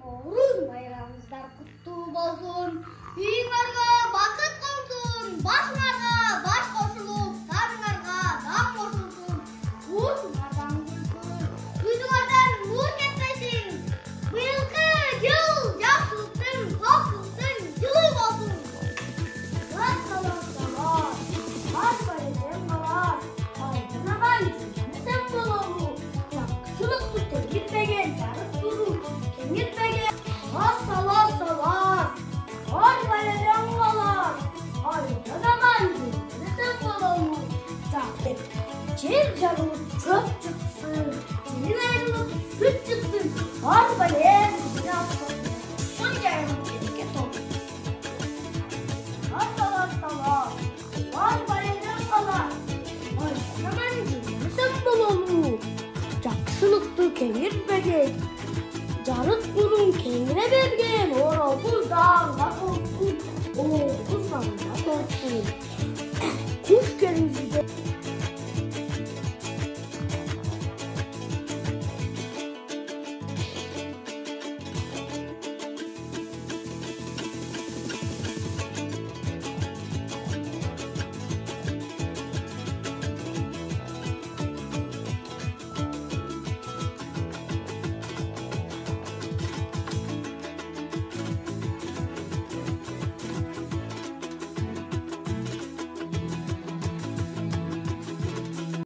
Nauruz bayramınızlar kutlu olsun. Үйүңөргө бакыт колсун, башыңарга баш кошулуп, таңыңарга таң кошулсун. Ушуңардан күлкүн, жүзүңөрдөн нур кетпесин. Быйылкы жыл жакшылыктын, коопсуздуктун жылы болсун. Салам, баш байрам калас. Айдынаган жүрсөң болобу. Жакшылыкты тегитпеген, жарык туру, кеңитпеген. Салам. Ой bayram kалас. Айдынаган жүрсөң болобу. Жактеп жер жарылып чөп чыксын, жер айрылып сүт чыксын. Ой bayram калас. Ой жарым келке топ. Салам. Ой bayram калас. Айдынаган жүрсөң болобу. Жакшылыкты кеңиртпеген, жарык турун кеңире берген. Оролбуздан батылсын, оозуздан батылсын.